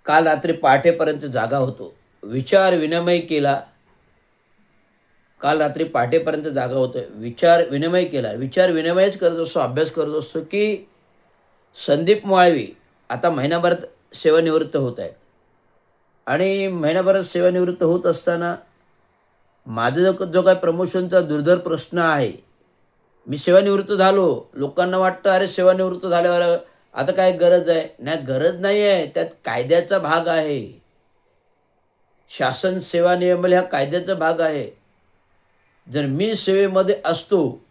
काल रात्री पहाटेपर्यंत जागा होतो. विचार विनिमय केला. काल रात्री पहाटेपर्यंत जागा होतो. विचार विनिमय केला. विचार विनिमयच करत असतो, अभ्यास करत असतो, की संदीप माळवी आता महिनाभरात सेवानिवृत्त होत आहेत. आणि महिनाभरात सेवानिवृत्त होत असताना माझा जो काही प्रमोशनचा दुर्धर प्रश्न आहे, मी सेवानिवृत्त झालो. लोकांना वाटतं, "अरे, सेवानिवृत्त झाल्यावर आता काय गरज आहे?" नाही, गरज नाही आहे. त्यात कायद्याचा भाग आहे. शासन सेवा नियमन हा कायद्याचा भाग आहे. जर मी सेवेमध्ये असतो,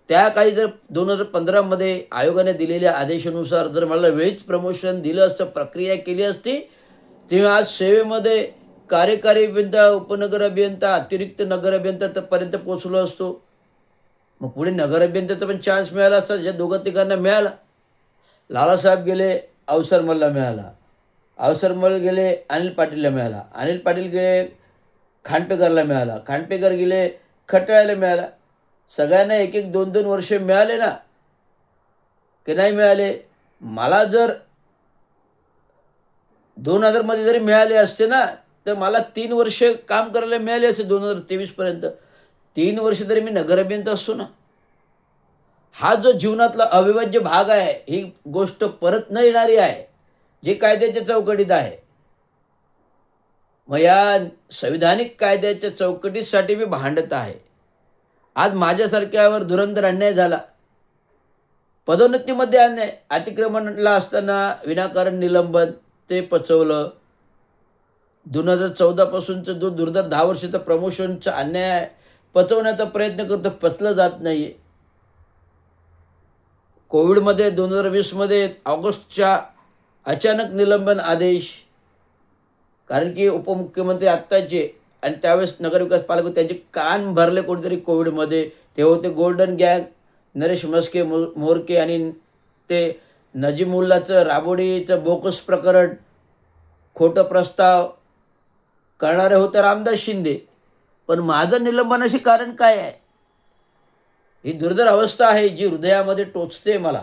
त्या काळी जर 2015 मध्ये आयोगाने दिलेल्या आदेशानुसार जर मला वेळीच प्रमोशन दिलं असतं, प्रक्रिया केली असती, तेव्हा आज सेवेमध्ये कार्यकारी अभियंता, उपनगर अभियंता, अतिरिक्त नगर अभियंता पर्यंत पोहोचलो असतो. मग पुढे नगर अभियंत्याचा पण चान्स मिळाला असता, ज्या दोघा-तिघांना मिळाला. लालासाहेब गेले, अवसरमलला मिळाला. अवसरमल गेले, अनिल पाटीलला मिळाला. अनिल पाटील गेले, खांडपेकरला मिळाला. खांडपेकर गेले, खटाळ्याला मिळाला. सगळ्यांना 1-1, 2-2 वर्ष मिळाले ना, की नाही मिळाले? मला जर 2000 मध्ये जरी मिळाले असते ना, तर मला 3 वर्ष काम करायला मिळाले असते 2023 पर्यंत. 3 वर्ष तरी मी नगर अभियंता असतो ना. हा जो जीवनातला अविभाज्य भाग आहे, ही गोष्ट परत न येणारी आहे, जी कायद्याच्या चौकटीत आहे. मग या संविधानिक कायद्याच्या चौकटीसाठी मी भांडत आहे. आज माझ्यासारख्यावर धुरंधर अन्याय झाला. पदोन्नतीमध्ये अन्याय. अतिक्रमणला असताना विनाकारण निलंबन ते पचवलं. 2014 पासूनचा जो दुर्धर 10 वर्षाचा प्रमोशनचा अन्याय पचवण्याचा प्रयत्न करतो, पचलं जात नाहीये. कोविडमध्ये 2020 मध्ये ऑगस्टच्या अचानक निलंबन आदेश. कारण की उपमुख्यमंत्री आत्ताचे आणि त्यावेळेस नगरविकास पालक होते, त्यांचे कान भरले कोणीतरी कोविडमध्ये. ते होते गोल्डन गँग, नरेश म्हस्के, मोरके आणि ते नजीमुल्लाचं राबोडीचं बोगस प्रकरण, खोटं प्रस्ताव करणारे होते रामदास शिंदे. पण माझं निलंबनाचे कारण काय आहे? ही दुर्धर अवस्था आहे जी हृदयामध्ये टोचते मला.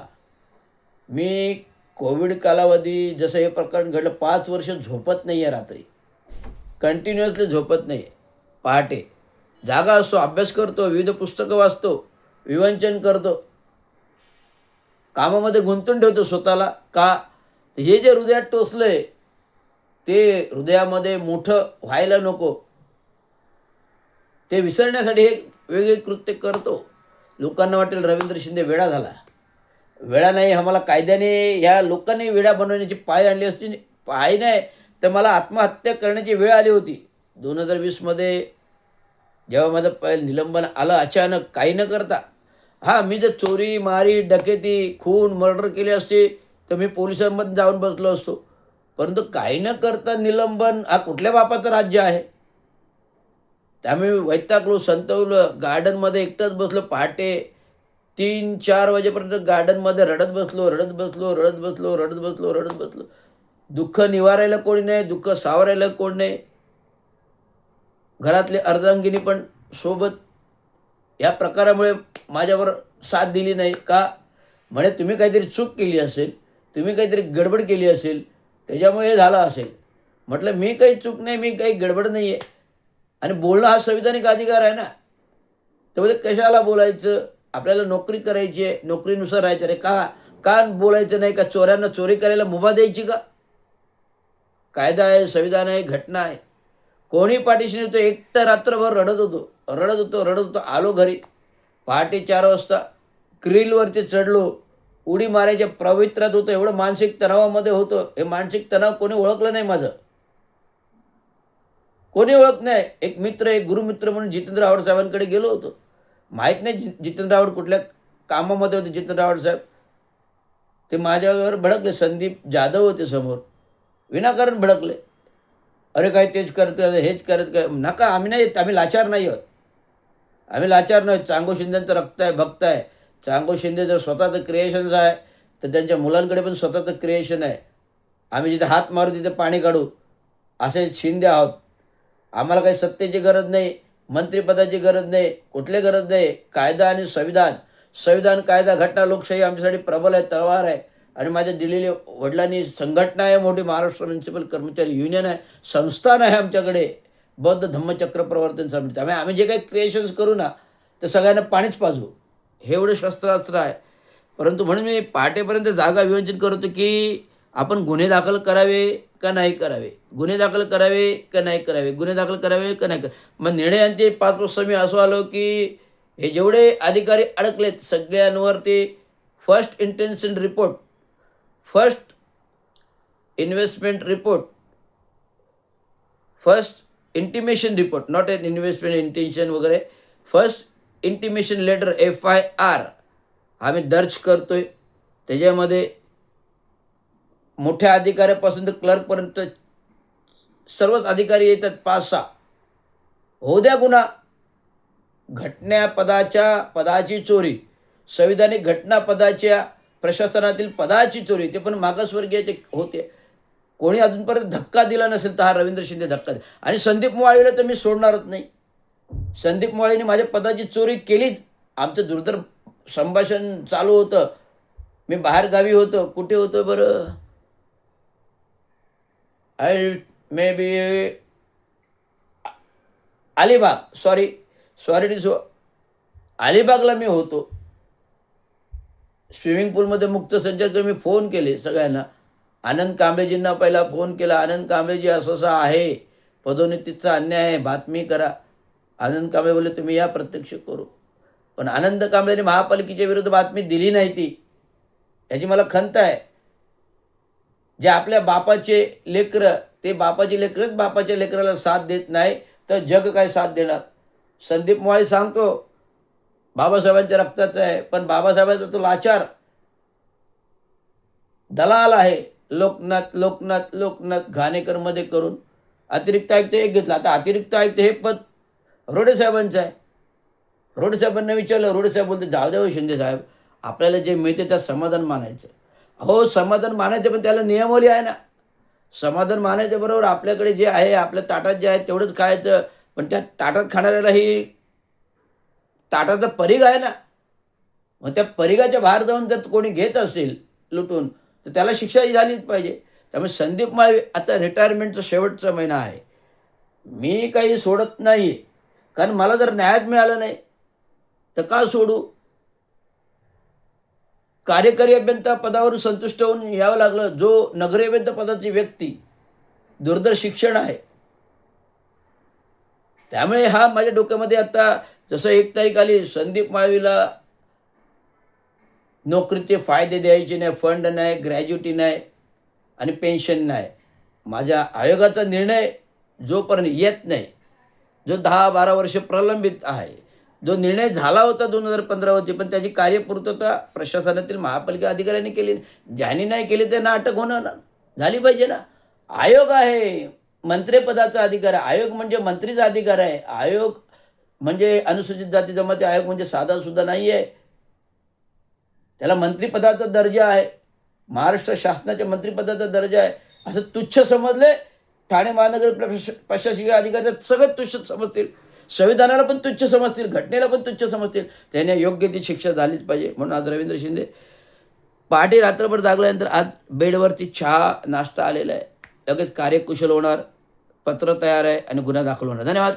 मी कोविड कालावधी जसं हे प्रकरण घडलं, 5 वर्ष झोपत नाही आहे रात्री. कंटिन्युअसली झोपत नाही आहे. पहाटे जागा असतो, अभ्यास करतो, विविध पुस्तकं वाचतो, विवंचन करतो. कामामध्ये गुंतून ठेवतो स्वतःला. का? हे जे हृदयात टोचलंय, ते हृदयामध्ये मोठं व्हायला नको. ते विसरण्यासाठी हे वेगळे कृत्य करतो. लोकांना वाटेल रवींद्र शिंदे वेडा झाला. वेळा नाही, आम्हाला कायद्याने या लोकांनी वेळा बनवण्याची पाळी आणली असती. पाळी नाही, तर मला आत्महत्या करण्याची वेळ आली होती. 2020 मध्ये जेव्हा माझं पहिलं निलंबन आलं अचानक, काही न करता. हां, मी जर चोरी, मारी, डकेती, खून, मर्डर केले असते, तर मी पोलिसांमध्ये जाऊन बसलो असतो. परंतु काही न करता निलंबन हा कुठल्या बापाचं राज्य आहे? त्यामुळे वैतागलो, संतवलं. गार्डनमध्ये एकटाच बसलो. पहाटे 3-4 वाजेपर्यंत गार्डनमध्ये रडत बसलो, रडत बसलो, रडत बसलो, रडत बसलो, रडत बसलो. दुःख निवारायला कोणी नाही, दुःख सावरायला कोण नाही. घरातली अर्धांगिनी पण सोबत या प्रकारामुळे माझ्यावर साथ दिली नाही. का? म्हणे तुम्ही काहीतरी चूक केली असेल, तुम्ही काहीतरी गडबड केली असेल, त्याच्यामुळे हे झालं असेल. म्हटलं मी काही चूक नाही, मी काही गडबड नाही आहे. आणि बोलणं हा संविधानिक अधिकार आहे ना. तर म्हणजे कशाला बोलायचं? आपल्याला नोकरी करायची आहे, नोकरीनुसार राहायचं रे. का का बोलायचं नाही? का चोरांना चोरी करायला मुभा द्यायची का? कायदा आहे, संविधान आहे, घटना आहे. कोणी पाठीशी नव्हतं. एकटं रात्रभर रडत होतो, रडत होतो, रडत होतो. आलो घरी पहाटे 4 वाजता. ग्रिलवरती चढलो. उडी मारायच्या पवित्रात होतो. एवढं मानसिक तणावामध्ये होतं. हे मानसिक तणाव कोणी ओळखलं नाही माझं. कोणी ओळख नाही. एक मित्र, एक गुरुमित्र म्हणून जितेंद्र आव्हाड साहेबांकडे गेलो होतो. माहीत नाही जितेंद्र आव्हाड कुठल्या कामामध्ये होते. जितेंद्र आव्हाड साहेब ते माझ्यावर भडकले. संदीप जाधव होते समोर. विनाकारण भडकले. अरे काय तेच करत हेच करत काय? नका, आम्ही नाही, आम्ही लाचार नाही आहोत. आम्ही लाचार नाही. चांगो शिंदेचं रक्त आहे, भक्त आहे. चांगो शिंदे जर स्वतःचं क्रिएशन्स आहे, तर त्यांच्या मुलांकडे पण स्वतःचं क्रिएशन आहे. आम्ही जिथे हात मारू तिथे पाणी काढू, असे शिंदे आहोत. आम्हाला काही सत्तेची गरज नाही, मंत्रिपदाची गरज नाही, कुठली गरज नाही. कायदा आणि संविधान, संविधान, कायदा, घटना, लोकशाही आमच्यासाठी प्रबल आहे, तलवार आहे. आणि माझ्या दिलेल्या वडिलांनी संघटना आहे मोठी, महाराष्ट्र म्युनिसिपल कर्मचारी युनियन आहे, संस्थान आहे आमच्याकडे, बौद्ध धम्मचक्र प्रवर्तन समिती. त्यामुळे आम्ही जे काही क्रिएशन्स करू ना ते सगळ्यांना पाणीच पाजू, हे एवढं शस्त्रास्त्र आहे. परंतु म्हणून मी पहाटेपर्यंत जागा विवेचन करतो की आपण गुन्हे दाखल करावे का नाही करावे, गुन्हे दाखल करावे का नाही करावे, गुन्हे दाखल करावे का नाही करावे. मग निर्णयांचे 5 वाजता मी असं आलो की हे जेवढे अधिकारी अडकलेत सगळ्यांवर ते first intention report, first investment report, first intimation report, not an investment intention वगैरे, फर्स्ट इंटिमेशन लेटर FIR आम्ही दर्ज करतोय. त्याच्यामध्ये मोठ्या अधिकाऱ्यापासून तर क्लर्कपर्यंत सर्वच अधिकारी येतात, 5-6. होऊ द्या गुन्हा, पदाची चोरी, संविधानिक घटनापदाच्या प्रशासनातील पदाची चोरी, ते पण मागासवर्गीयाचे होते. कोणी अजूनपर्यंत धक्का दिला नसेल तर हा रवींद्र शिंदे धक्का दिला. आणि संदीप मोवाळीला तर मी सोडणारच नाही. संदीप मोवाळीने माझ्या पदाची चोरी केलीच. आमचं दुर्धर संभाषण चालू होतं, मी बाहेरगावी होतो. कुठे होतो बरं, मे बी अलिबाग, अलिबागला मी होतो. स्विमिंग पूलमध्ये मुक्तसंचार करून मी फोन केले सगळ्यांना. आनंद कांबळेजींना पहिला फोन केला, आनंद कांबळेजी असं असं आहे, पदोन्नतीचा अन्याय आहे, बातमी करा. आनंद कांबळे बोलले तुम्ही या, प्रत्यक्ष करू. पण आनंद कांबळेने महापालिकेच्या विरुद्ध बातमी दिली नाही. ती याची मला खंत आहे. जे आपल्या बापाचे लेकरं, ते बापाचे लेकरच बापाच्या लेकराला साथ देत नाही तर जग काय साथ देणार. संदीप मोवाळी सांगतो बाबासाहेबांच्या रक्ताचा आहे, पण बाबासाहेबांचा तो लाचार दलाल आहे. लोकनाथ घाणेकरमध्ये करून अतिरिक्त आयुक्त एक घेतला. आता अतिरिक्त आयुक्त हे पद रोडे साहेबांचं आहे. रोडे साहेबांना विचारलं, रोडे साहेब बोलते जाऊ द्या शिंदे साहेब, आपल्याला जे मिळते त्यात समाधान मानायचं. हो समाधान मानायचं, पण त्याला नियमावली आहे ना. समाधान मानायच्या बरोबर आपल्याकडे जे आहे, आपल्या ताटात जे आहे तेवढंच खायचं. पण त्या ताटात खाणाऱ्यालाही ताटाचा परीघ आहे ना. मग त्या परीघाच्या बाहेर जाऊन जर कोणी घेत असेल लुटून तर त्याला शिक्षाही झालीच पाहिजे. त्यामुळे संदीप माळी आता रिटायरमेंटचा शेवटचा महिना आहे. मी काही सोडत नाही, कारण मला जर न्यायच मिळाला नाही तर का सोडू. कार्यकारी अभियंता पदावरून संतुष्ट होऊन यावं लागलं. जो नगरी अभियंता पदाची व्यक्ती, दुर्धर शिक्षण आहे. त्यामुळे हा माझ्या डोक्यामध्ये आता जसं 1 तारीख आली, संदीप माळवीला नोकरीचे फायदे द्यायचे नाही, फंड नाही, ग्रॅज्युटी नाही आणि पेन्शन नाही. माझ्या आयोगाचा निर्णय जोपर्यंत येत नाही, जो 10-12 वर्ष प्रलंबित आहे, जो निर्णय झाला होता 2015 पण त्याची कार्यपूर्तता प्रशासनातील महापालिका अधिकाऱ्यांनी केली. ज्यांनी नाही केली त्यांना अटक होणं झाली पाहिजे ना. आयोग आहे, मंत्रिपदाचा अधिकार आहे. आयोग म्हणजे मंत्रीचा अधिकार आहे. आयोग म्हणजे अनुसूचित जाती जमाती आयोग म्हणजे साधा सुद्धा नाही आहे. त्याला मंत्रिपदाचा दर्जा आहे, महाराष्ट्र शासनाच्या मंत्रिपदाचा दर्जा आहे. असं तुच्छ समजले ठाणे महानगर प्रशासकीय अधिकारी सगळं तुच्छ समजतील, संविधानाला पण तुच्छ समजतील, घटनेला पण तुच्छ समजतील. त्याने योग्य ती शिक्षा झालीच पाहिजे. म्हणून आज रवींद्र शिंदे पहाटे रात्रभर जागल्यानंतर आज बेडवरती चहा नाश्ता आलेला आहे. लगेच कार्यकुशल होणार, पत्र तयार आहे आणि गुन्हा दाखल होणार. धन्यवाद.